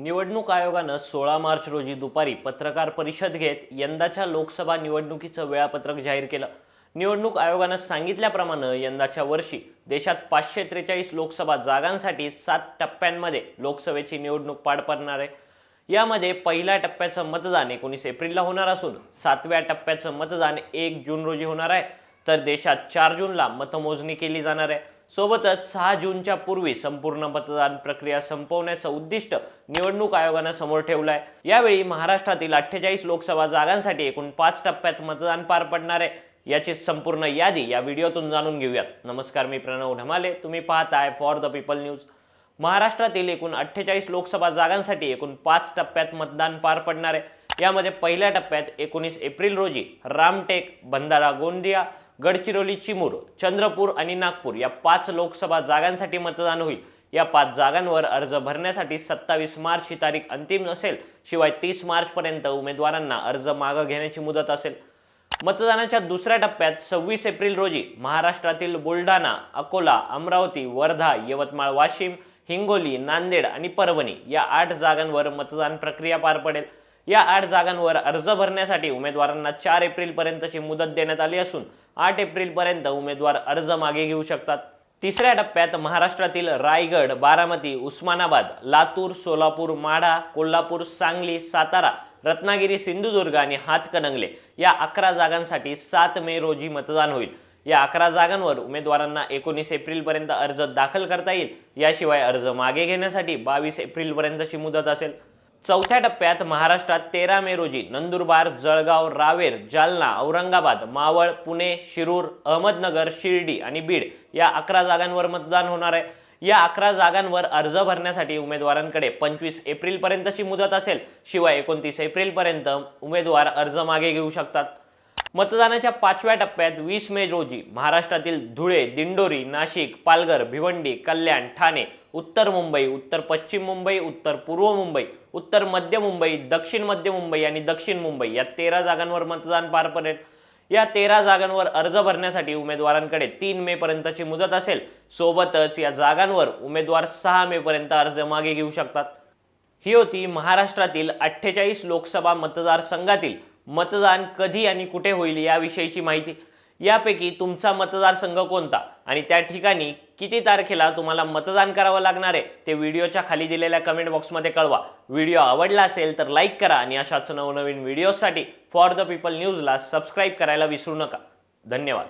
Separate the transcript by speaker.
Speaker 1: निवडणूक आयोगानं 16 मार्च रोजी दुपारी पत्रकार परिषद घेत यंदाच्या लोकसभा निवडणुकीचं वेळापत्रक जाहीर केलं। निवडणूक आयोगानं सांगितल्याप्रमाणे यंदाच्या वर्षी देशात 543 लोकसभा जागांसाठी 7 टप्प्यांमध्ये लोकसभेची निवडणूक पार पडणार आहे। यामध्ये पहिल्या टप्प्याचं मतदान 19 एप्रिलला होणार असून 7व्या टप्प्याचं मतदान 1 जून रोजी होणार आहे, तर देशात 4 जूनला मतमोजणी केली जाणार आहे। सोबतच 6 जूनच्या पूर्वी संपूर्ण मतदान प्रक्रिया संपवण्याचं उद्दिष्ट निवडणूक आयोगानं समोर ठेवलं आहे। यावेळी महाराष्ट्रातील 48 लोकसभा जागांसाठी एकूण 5 टप्प्यात मतदान पार पडणार आहे। याची संपूर्ण यादी या व्हिडिओतून जाणून घेऊयात। नमस्कार, मी प्रणव ढमाले, तुम्ही पाहताय फॉर द पीपल न्यूज। महाराष्ट्रातील एकूण 48 लोकसभा जागांसाठी एकूण 5 टप्प्यात मतदान पार पडणार आहे। यामध्ये पहिल्या टप्प्यात 19 एप्रिल रोजी रामटेक, भंडारा गोंदिया, गडचिरोली, चिमूर, चंद्रपूर आणि नागपूर या 5 लोकसभा जागांसाठी मतदान होईल। या 5 जागांवर अर्ज भरण्यासाठी 27 मार्च ही तारीख अंतिम असेल। शिवाय 30 मार्च पर्यंत उमेदवारांना अर्ज मागे घेण्याची मुदत असेल। मतदानाच्या दुसऱ्या टप्प्यात 26 एप्रिल रोजी महाराष्ट्रातील बुलढाणा, अकोला, अमरावती, वर्धा, यवतमाळ, वाशिम, हिंगोली, नांदेड आणि परभणी या 8 जागांवर मतदान प्रक्रिया पार पडेल। या 8 जागांवर अर्ज भरण्यासाठी उमेदवारांना 4 एप्रिल पर्यंतची मुदत देण्यात आली असून 8 एप्रिल पर्यंत उमेदवार अर्ज मागे घेऊ शकतात। तिसऱ्या टप्प्यात महाराष्ट्रातील रायगड, बारामती, उस्मानाबाद, लातूर, सोलापूर, माढा, कोल्हापूर, सांगली, सातारा, रत्नागिरी, सिंधुदुर्ग आणि हातकणंगले या 11 जागांसाठी 7 मे रोजी मतदान होईल। या 11 जागांवर उमेदवारांना 19 एप्रिल पर्यंत अर्ज दाखल करता येईल। याशिवाय अर्ज मागे घेण्यासाठी 22 एप्रिल पर्यंतची मुदत असेल। चौथ्या टप्प्यात महाराष्ट्रात 13 मे रोजी नंदुरबार, जळगाव, रावेर, जालना, औरंगाबाद, मावळ, पुणे, शिरूर, अहमदनगर, शिर्डी आणि बीड या 11 जागांवर मतदान होणार आहे। या 11 जागांवर अर्ज भरण्यासाठी उमेदवारांकडे 25 एप्रिल पर्यंतची मुदत असेल। शिवाय 29 एप्रिल पर्यंत उमेदवार अर्ज मागे घेऊ शकतात। मतदानाच्या 5व्या टप्प्यात 20 मे रोजी महाराष्ट्रातील धुळे, दिंडोरी, नाशिक, पालघर, भिवंडी, कल्याण, ठाणे, उत्तर मुंबई, उत्तर पश्चिम मुंबई, उत्तर पूर्व मुंबई, उत्तर मध्य मुंबई, दक्षिण मध्य मुंबई आणि दक्षिण मुंबई या 13 जागांवर मतदान पार पडेल। या 13 जागांवर अर्ज भरण्यासाठी उमेदवारांकडे 3 मे पर्यंतची मुदत असेल। सोबतच या जागांवर उमेदवार 6 मे पर्यंत अर्ज मागे घेऊ शकतात। ही होती महाराष्ट्रातील 48 लोकसभा मतदारसंघातील मतदान कधी आणि कुठे होईल याविषयीची माहिती। यापैकी तुमचा मतदारसंघ कोणता आणि त्या ठिकाणी किती तारखेला तुम्हाला मतदान करावं लागणार आहे ते व्हिडिओच्या खाली दिलेल्या कमेंट बॉक्समध्ये कळवा। व्हिडिओ आवडला असेल तर लाईक करा आणि अशाच नवनवीन व्हिडिओसाठी फॉर द पीपल न्यूजला सबस्क्राईब करायला विसरू नका। धन्यवाद।